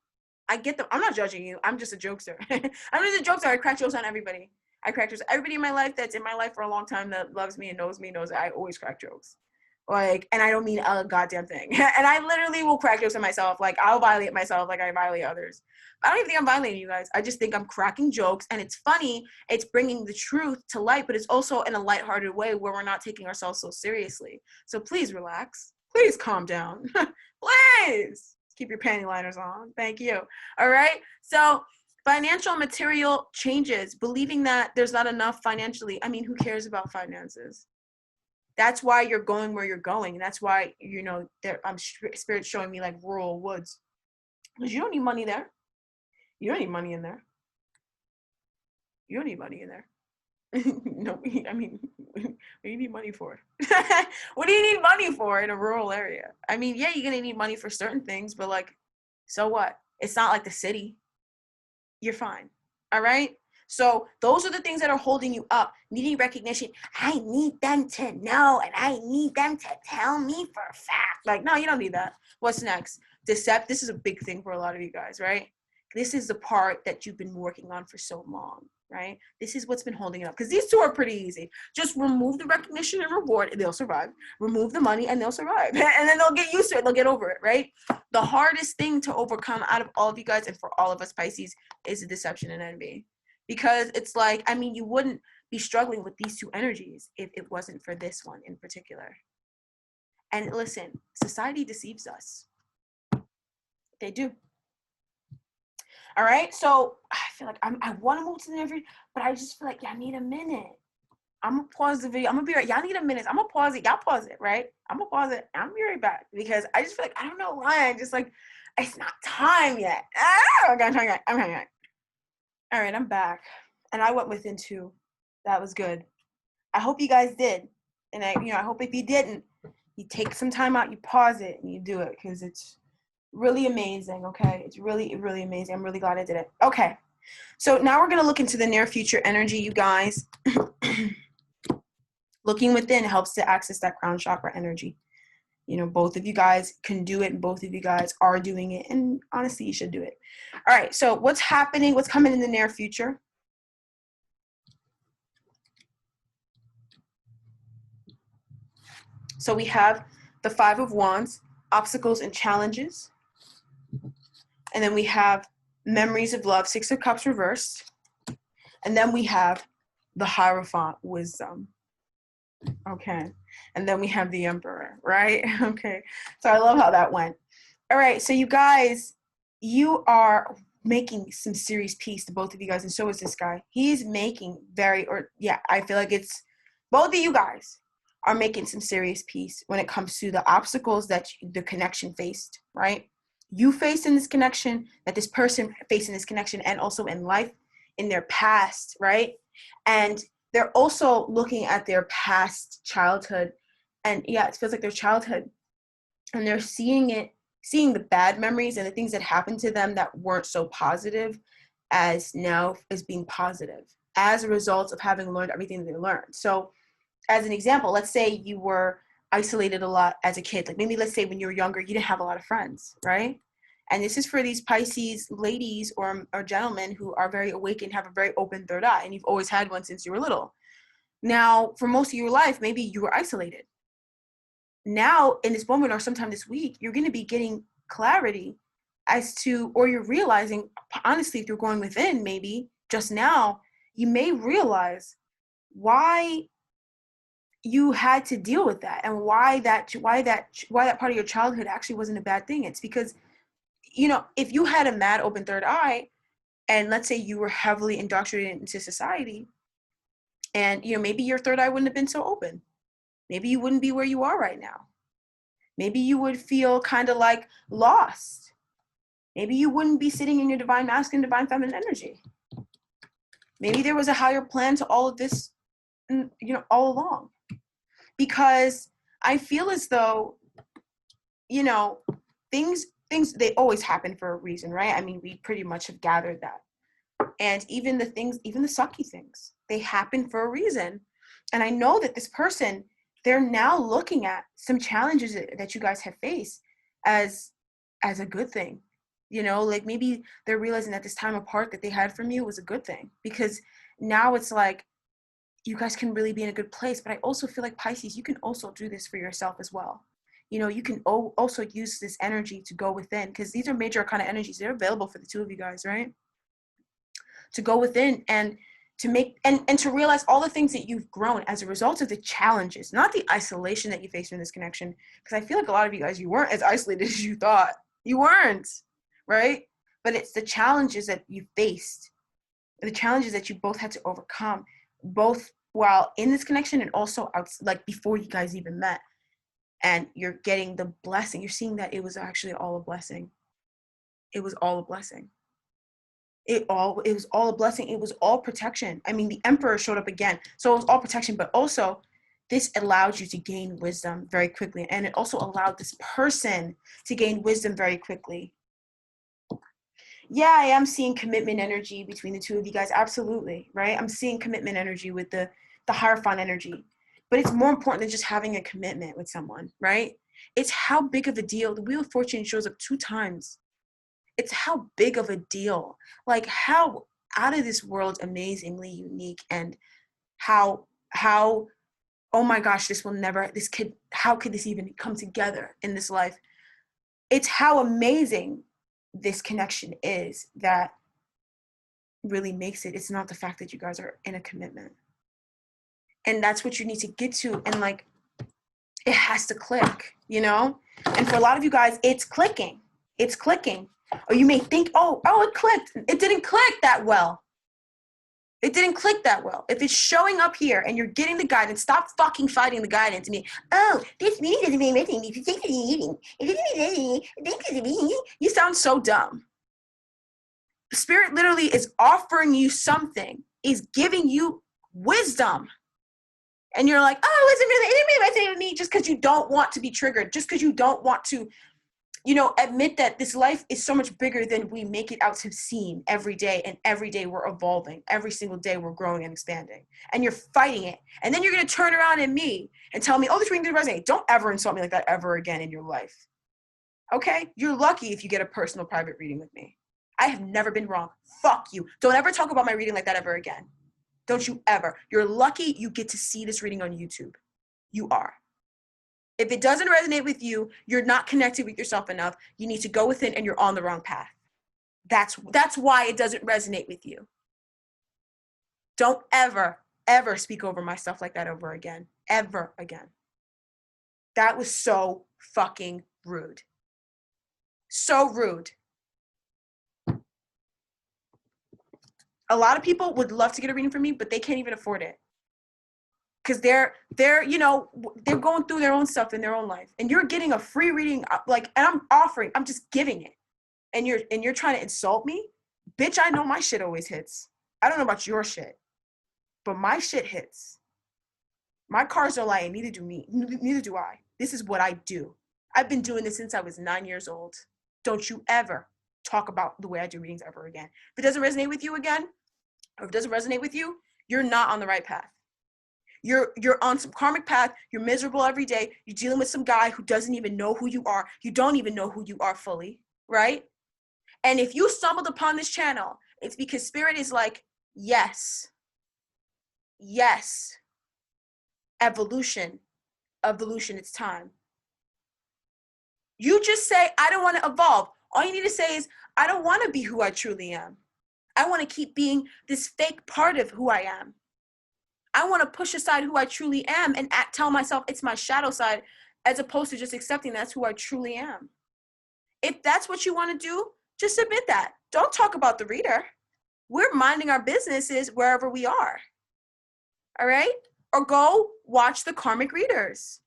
S1: I get them. I'm not judging you. I'm just a jokester. I'm just a jokester. I crack jokes on everybody. I crack jokes. Everybody in my life that's in my life for a long time that loves me and knows that I always crack jokes. Like, and I don't mean a goddamn thing. And I literally will crack jokes on myself. Like, I'll violate myself like I violate others. I don't even think I'm violating you guys. I just think I'm cracking jokes, and it's funny. It's bringing the truth to light, but it's also in a lighthearted way where we're not taking ourselves so seriously. So please relax. Please calm down. Please keep your panty liners on. Thank you. All right. So financial material changes, believing that there's not enough financially. I mean, who cares about finances? That's why you're going where you're going. That's why, you know, Spirit's showing me like rural woods. Because you don't need money there. You don't need money in there. You don't need money in there. No, I mean, what do you need money for? What do you need money for in a rural area? I mean, yeah, you're going to need money for certain things, but like, so what? It's not like the city. You're fine. All right? So those are the things that are holding you up, needing recognition. I need them to know, and I need them to tell me for a fact. Like, no, you don't need that. What's next? This is a big thing for a lot of you guys, right? This is the part that you've been working on for so long, right? This is what's been holding it up. Because these two are pretty easy. Just remove the recognition and reward, and they'll survive. Remove the money, and they'll survive. And then they'll get used to it. They'll get over it, right? The hardest thing to overcome out of all of you guys, and for all of us Pisces, is the deception and envy. Because it's like, I mean, you wouldn't be struggling with these two energies if it wasn't for this one in particular. And listen, society deceives us. They do. All right, so I feel like I want to move to the next reading, but I just feel like y'all need a minute. I'm going to pause the video. I'm going to be right. Y'all need a minute. I'm going to pause it. Y'all pause it, right? I'm going to pause it. I'm going to be right back because I just feel like, I don't know why. I just like, it's not time yet. I'm coming back. All right, I'm back. And I went within 2. That was good. I hope you guys did. And I hope if you didn't, you take some time out, you pause it, and you do it because it's really amazing, okay? It's really, really amazing. I'm really glad I did it. Okay. So now we're going to look into the near future energy, you guys. Looking within helps to access that crown chakra energy. You know, both of you guys can do it, and both of you guys are doing it, and honestly, you should do it. All right, so what's happening? What's coming in the near future? So we have the Five of Wands, obstacles and challenges. And then we have memories of love, Six of Cups reversed. And then we have the Hierophant, wisdom. Okay. And then we have the Emperor, right? Okay. So I love how that went. All right. So you guys, you are making some serious peace, to both of you guys. And so is this guy. He's making I feel like it's both of you guys are making some serious peace when it comes to the obstacles that the connection faced, right? You faced in this connection, that this person faced in this connection, and also in life, in their past, right? And they're also looking at their past childhood, and yeah, it feels like their childhood, and they're seeing the bad memories and the things that happened to them that weren't so positive as now as being positive as a result of having learned everything that they learned. So as an example, let's say you were isolated a lot as a kid. Like maybe let's say when you were younger, you didn't have a lot of friends, right? And this is for these Pisces ladies or gentlemen who are very awakened, have a very open third eye, and you've always had one since you were little. Now, for most of your life, maybe you were isolated. Now, in this moment or sometime this week, you're going to be getting clarity as to, or you're realizing, honestly, if you're going within, maybe just now, you may realize why you had to deal with that, and why that part of your childhood actually wasn't a bad thing. It's because, you know, if you had a mad open third eye, and let's say you were heavily indoctrinated into society, and, you know, maybe your third eye wouldn't have been so open. Maybe you wouldn't be where you are right now. Maybe you would feel kind of like lost. Maybe you wouldn't be sitting in your divine masculine, divine feminine energy. Maybe there was a higher plan to all of this, you know, all along. Because I feel as though, you know, things, they always happen for a reason, right? I mean, we pretty much have gathered that. And even the sucky things, they happen for a reason. And I know that this person, they're now looking at some challenges that you guys have faced as a good thing. You know, like maybe they're realizing that this time apart that they had from you was a good thing, because now it's like you guys can really be in a good place. But I also feel like, Pisces, you can also do this for yourself as well. You know, you can also use this energy to go within, because these are major kind of energies. They're available for the two of you guys, right? To go within and to make and to realize all the things that you've grown as a result of the challenges, not the isolation that you faced in this connection. Because I feel like a lot of you guys, you weren't as isolated as you thought. You weren't, right? But it's the challenges that you faced, the challenges that you both had to overcome, both while in this connection and also out, like before you guys even met. And you're getting the blessing. You're seeing that it was actually all a blessing. It was all a blessing. It was all a blessing. It was all protection. I mean, the Emperor showed up again. So it was all protection, but also this allowed you to gain wisdom very quickly. And it also allowed this person to gain wisdom very quickly. Yeah, I am seeing commitment energy between the two of you guys. Absolutely, right? I'm seeing commitment energy with the Hierophant energy. But it's more important than just having a commitment with someone, right? It's how big of a deal. The Wheel of Fortune shows up 2 times. It's how big of a deal, like how out of this world, amazingly unique, and how, oh my gosh, how could this even come together in this life? It's how amazing this connection is that really makes it. It's not the fact that you guys are in a commitment. And that's what you need to get to. And like, it has to click, you know? And for a lot of you guys, it's clicking. It's clicking. Or you may think, oh, it clicked. It didn't click that well. It didn't click that well. If it's showing up here and you're getting the guidance, stop fucking fighting the guidance. I mean, this meeting doesn't mean anything. If you think it's a meeting, you sound so dumb. Spirit literally is offering you something, is giving you wisdom. And you're like, oh, it didn't really resonate with me just because you don't want to be triggered, just because you don't want to you know, admit that this life is so much bigger than we make it out to seem every day. And every day we're evolving. Every single day we're growing and expanding. And you're fighting it. And then you're going to turn around at me and tell me, oh, this reading didn't resonate. Don't ever insult me like that ever again in your life. Okay? You're lucky if you get a personal private reading with me. I have never been wrong. Fuck you. Don't ever talk about my reading like that ever again. Don't you ever. You're lucky you get to see this reading on YouTube. You are. If it doesn't resonate with you, you're not connected with yourself enough. You need to go within and you're on the wrong path. That's why it doesn't resonate with you. Don't ever, ever speak over my stuff like that over again. Ever again. That was so fucking rude. So rude. A lot of people would love to get a reading from me, but they can't even afford it. Because they're you know, they're going through their own stuff in their own life. And you're getting a free reading, like, and I'm just giving it. And you're trying to insult me? Bitch, I know my shit always hits. I don't know about your shit. But my shit hits. My cards don't lie, and neither do me. Neither do I. This is what I do. I've been doing this since I was 9 years old. Don't you ever talk about the way I do readings ever again. If it doesn't resonate with you again, or if it doesn't resonate with you, you're not on the right path. You're on some karmic path. You're miserable every day. You're dealing with some guy who doesn't even know who you are. You don't even know who you are fully, right? And if you stumbled upon this channel, it's because Spirit is like, yes, evolution, it's time. You just say, I don't want to evolve. All you need to say is, I don't want to be who I truly am. I want to keep being this fake part of who I am. I want to push aside who I truly am and tell myself it's my shadow side, as opposed to just accepting that's who I truly am. If that's what you want to do, just admit that. Don't talk about the reader. We're minding our businesses wherever we are. All right? Or go watch the karmic readers.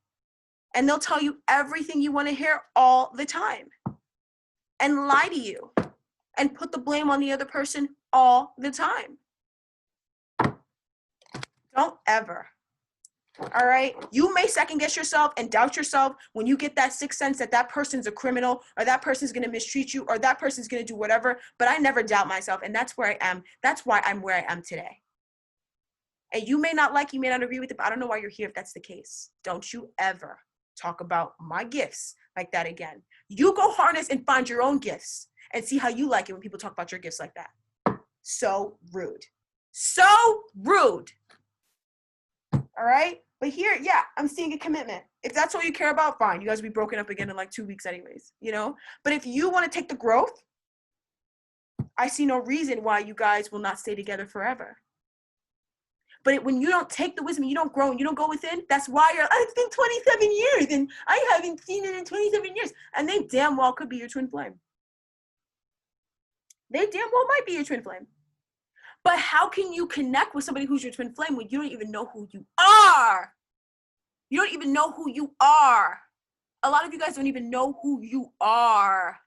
S1: And they'll tell you everything you want to hear all the time. And lie to you. And put the blame on the other person all the time. Don't ever. All right? You may second guess yourself and doubt yourself when you get that sixth sense that that person's a criminal, or that person's going to mistreat you, or that person's going to do whatever. But I never doubt myself, and that's where I am. That's why I'm where I am today. And you may not like, you may not agree with it, but I don't know why you're here if that's the case. Don't you ever talk about my gifts like that again. You go harness and find your own gifts and see how you like it when people talk about your gifts like that. So rude. So rude. All right? But here, yeah, I'm seeing a commitment. If that's all you care about, fine. You guys will be broken up again in like 2 weeks anyways, you know? But if you want to take the growth, I see no reason why you guys will not stay together forever. But when you don't take the wisdom, you don't grow, and you don't go within, that's why it's been 27 years, and I haven't seen it in 27 years. And they damn well could be your twin flame. They damn well might be your twin flame. But how can you connect with somebody who's your twin flame when you don't even know who you are? You don't even know who you are. A lot of you guys don't even know who you are.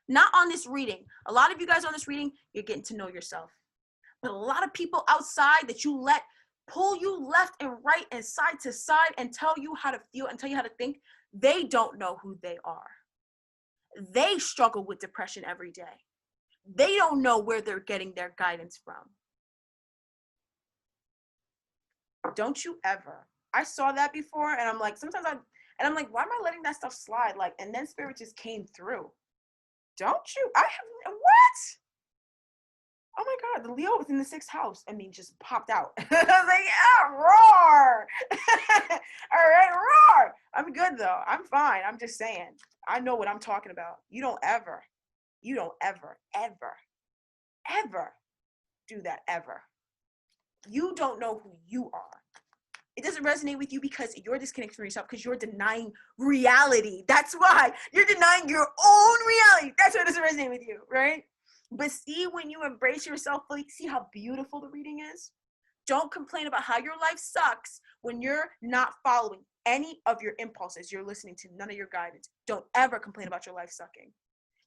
S1: Not on this reading. A lot of you guys on this reading, you're getting to know yourself. But a lot of people outside that you let pull you left and right and side to side and tell you how to feel and tell you how to think, they don't know who they are. They struggle with depression every day. They don't know where they're getting their guidance from. Don't you ever. I saw that before, and I'm like, I'm like, why am I letting that stuff slide? Like, and then Spirit just came through. Don't you? What? Oh my God, the Leo was in the 6th house. I mean, just popped out. I was like, yeah, roar. All right, roar. I'm good though. I'm fine. I'm just saying. I know what I'm talking about. You don't ever, ever do that ever. You don't know who you are. It doesn't resonate with you because you're disconnected from yourself, because you're denying reality. That's why. You're denying your own reality. That's why it doesn't resonate with you, right? But see, when you embrace yourself fully, see how beautiful the reading is? Don't complain about how your life sucks when you're not following any of your impulses. You're listening to none of your guidance. Don't ever complain about your life sucking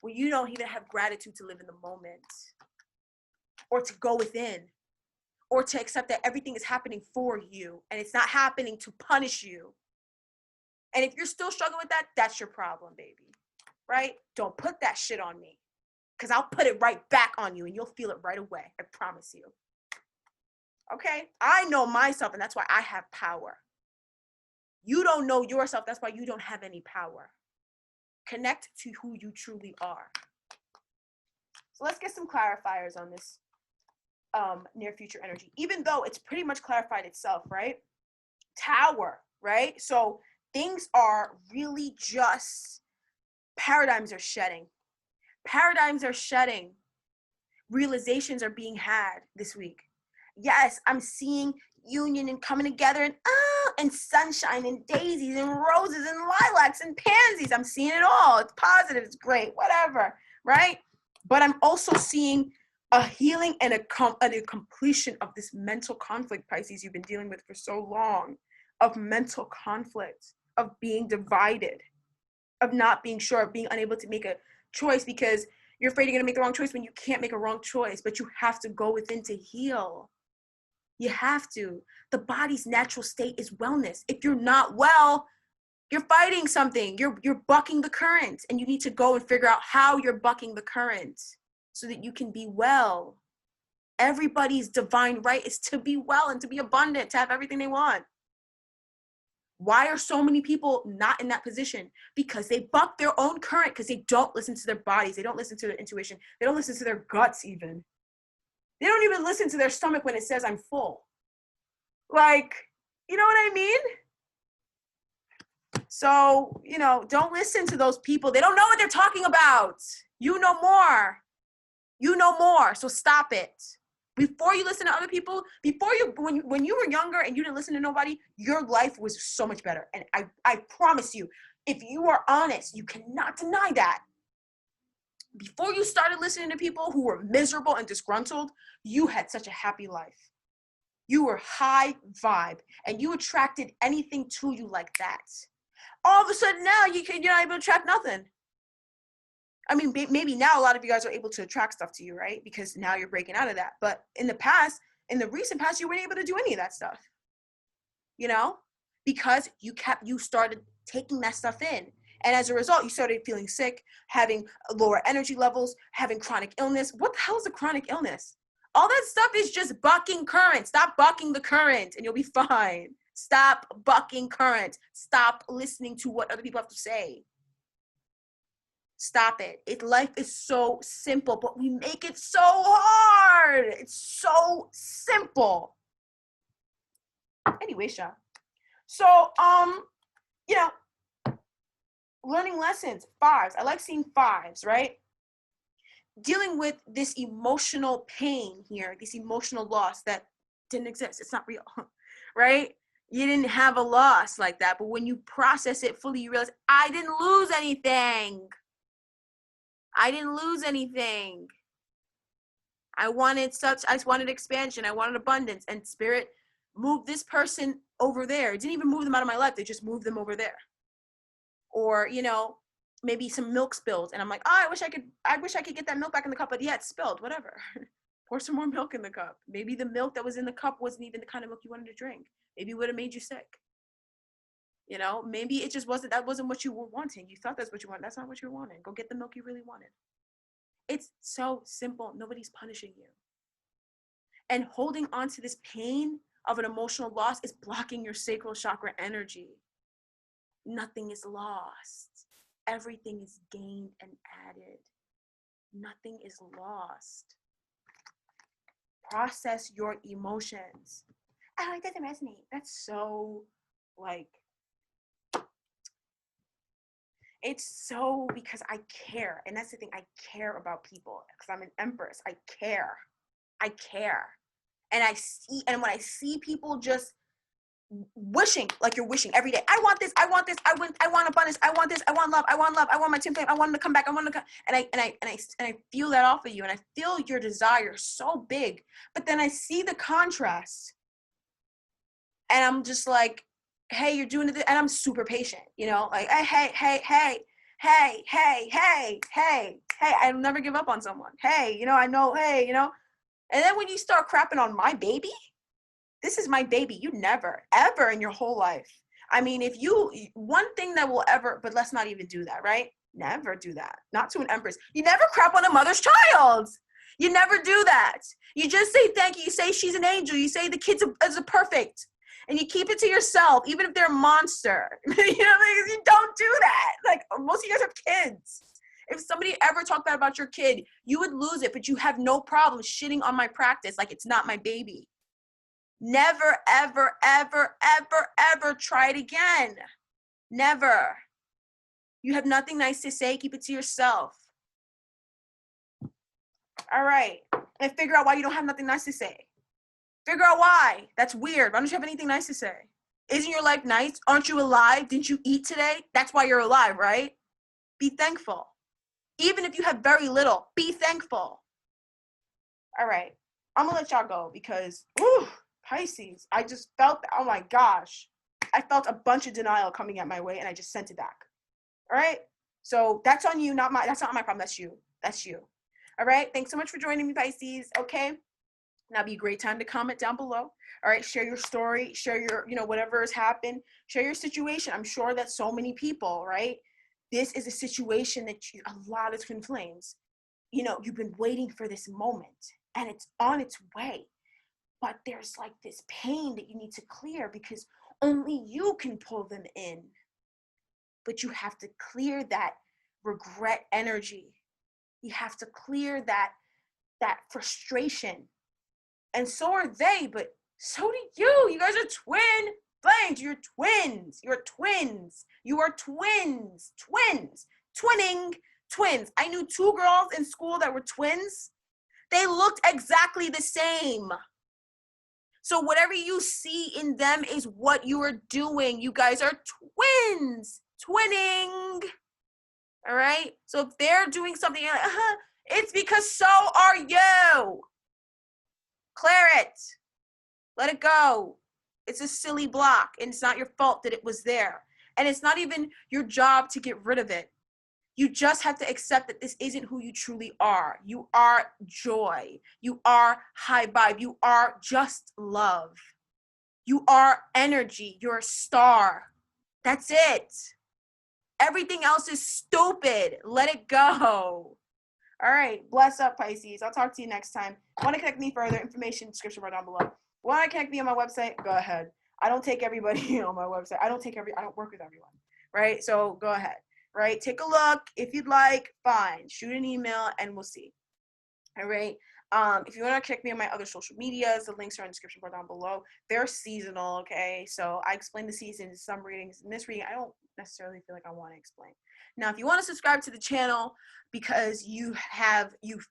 S1: when you don't even have gratitude to live in the moment, or to go within, or to accept that everything is happening for you and it's not happening to punish you. And if you're still struggling with that, that's your problem, baby. right? Don't put that shit on me, because I'll put it right back on you and you'll feel it right away. I promise you. Okay? I know myself, and that's why I have power. You don't know yourself. That's why you don't have any power. Connect to who you truly are. So let's get some clarifiers on this near future energy, even though it's pretty much clarified itself, right? Tower, right? So things are really just, paradigms are shedding. Paradigms are shedding. Realizations are being had this week. Yes, I'm seeing union and coming together and sunshine and daisies and roses and lilacs and pansies. I'm seeing it all. It's positive. It's great. Whatever, right? But I'm also seeing a healing and a completion of this mental conflict, Pisces, you've been dealing with for so long, of mental conflict, of being divided, of not being sure, of being unable to make a choice because you're afraid you're going to make the wrong choice when you can't make a wrong choice, but you have to go within to heal. You have to. The body's natural state is wellness. If you're not well, you're fighting something. You're bucking the current, and you need to go and figure out how you're bucking the current so that you can be well. Everybody's divine right is to be well and to be abundant, to have everything they want. Why are so many people not in that position? Because they buck their own current, because they don't listen to their bodies. They don't listen to their intuition. They don't listen to their guts even. They don't even listen to their stomach when it says I'm full. Like, you know what I mean? So, don't listen to those people. They don't know what they're talking about. You know more. You know more. So stop it. Before you listen to other people, when you were younger and you didn't listen to nobody, your life was so much better. And I promise you, if you are honest, you cannot deny that. Before you started listening to people who were miserable and disgruntled, you had such a happy life. You were high vibe and you attracted anything to you like that. All of a sudden now you're not able to attract nothing. I mean, maybe now a lot of you guys are able to attract stuff to you, right? Because now you're breaking out of that. But in the recent past, you weren't able to do any of that stuff, because you started taking that stuff in. And as a result, you started feeling sick, having lower energy levels, having chronic illness. What the hell is a chronic illness? All that stuff is just bucking current. Stop bucking the current and you'll be fine. Stop bucking current. Stop listening to what other people have to say. Stop it. Life is so simple, but we make it so hard. It's so simple. Anyway, Sha. So, learning lessons, fives. I like seeing fives, right? Dealing with this emotional pain here, this emotional loss that didn't exist. It's not real, right? You didn't have a loss like that, but when you process it fully, you realize, I didn't lose anything. I didn't lose anything. I wanted expansion. I wanted abundance. And Spirit moved this person over there. It didn't even move them out of my life. They just moved them over there. Or, maybe some milk spilled. And I'm like, I wish I could get that milk back in the cup. But yeah, it's spilled. Whatever. Pour some more milk in the cup. Maybe the milk that was in the cup wasn't even the kind of milk you wanted to drink. Maybe it would have made you sick. Maybe it just that wasn't what you were wanting. You thought that's what you wanted. That's not what you were wanting. Go get the milk you really wanted. It's so simple. Nobody's punishing you. And holding on to this pain of an emotional loss is blocking your sacral chakra energy. Nothing is lost. Everything is gained and added. Nothing is lost. Process your emotions. Oh, it doesn't resonate. That's so it's so because I care. And that's the thing. I care about people because I'm an empress. I care. And when I see people just wishing, like you're wishing every day, I want this, I want abundance, I want this, I want love, I want my twin flame, I want them to come back, and I feel that off of you, and I feel your desire so big, but then I see the contrast, and I'm just like, hey, you're doing it, and I'm super patient, like, hey, I'll never give up on someone, I know, and then when you start crapping on my baby, this is my baby. You never, ever in your whole life. I mean, one thing that will ever, but let's not even do that, right? Never do that. Not to an empress. You never crap on a mother's child. You never do that. You just say thank you. You say she's an angel. You say the kid's is a perfect. And you keep it to yourself, even if they're a monster. You know, like, you don't do that. Like, most of you guys have kids. If somebody ever talked bad about your kid, you would lose it, but you have no problem shitting on my practice like it's not my baby. Never, ever, ever, ever, ever try it again. Never. You have nothing nice to say, keep it to yourself. All right. And figure out why you don't have nothing nice to say. Figure out why. That's weird. Why don't you have anything nice to say? Isn't your life nice? Aren't you alive? Didn't you eat today? That's why you're alive, right? Be thankful. Even if you have very little, be thankful. All right. I'm going to let y'all go because, ooh, Pisces, I just felt, oh my gosh. I felt a bunch of denial coming at my way and I just sent it back. All right? So that's on you, that's not my problem. That's you. That's you. All right? Thanks so much for joining me, Pisces. Okay? Now be a great time to comment down below. All right, share your story, share your, whatever has happened, share your situation. I'm sure that so many people, right? This is a situation that a lot of twin flames, you've been waiting for this moment and it's on its way. But there's like this pain that you need to clear because only you can pull them in. But you have to clear that regret energy. You have to clear that frustration. And so are they, but so do you. You guys are twin flames. You're twins. You're twins. You are twins. Twins. Twinning. Twins. I knew 2 girls in school that were twins. They looked exactly the same. So whatever you see in them is what you are doing. You guys are twins. Twinning. All right? So if they're doing something, you're like, it's because so are you. Clear it. Let it go. It's a silly block, and it's not your fault that it was there. And it's not even your job to get rid of it. You just have to accept that this isn't who you truly are. You are joy. You are high vibe. You are just love. You are energy. You're a star. That's it. Everything else is stupid. Let it go. All right, bless up, Pisces. I'll talk to you next time. Want to connect me further? Information description bar down below. Want to connect me on my website? Go ahead. I don't take everybody on my website. I don't work with everyone, right? So go ahead, right? Take a look. If you'd like, fine. Shoot an email and we'll see. All right. If you want to connect me on my other social medias, the links are in the description bar down below. They're seasonal, okay? So I explain the seasons in some readings. In this reading, I don't necessarily feel like I want to explain. Now, if you want to subscribe to the channel because you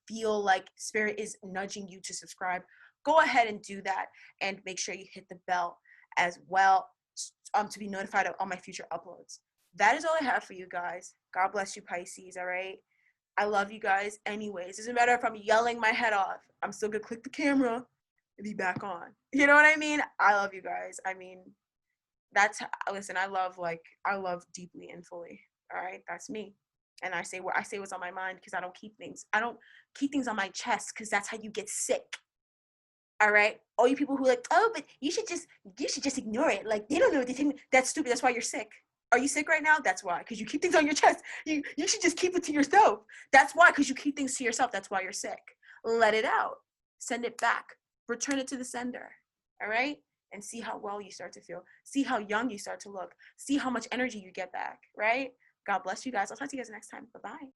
S1: feel like Spirit is nudging you to subscribe, go ahead and do that and make sure you hit the bell as well to be notified of all my future uploads. That is all I have for you guys. God bless you, Pisces, all right? I love you guys anyways. Doesn't matter if I'm yelling my head off. I'm still gonna click the camera and be back on. You know what I mean? I love you guys. I mean, listen, I love deeply and fully. All right? That's me. And I say what's on my mind because I don't keep things on my chest because that's how you get sick. All right? All you people who are like, oh, but you should just ignore it. Like, they don't know what they think. That's stupid. That's why you're sick. Are you sick right now? That's why, because you keep things on your chest. You should just keep it to yourself. That's why, because you keep things to yourself. That's why you're sick. Let it out. Send it back. Return it to the sender. All right? And see how well you start to feel. See how young you start to look. See how much energy you get back, right? God bless you guys. I'll talk to you guys next time. Bye-bye.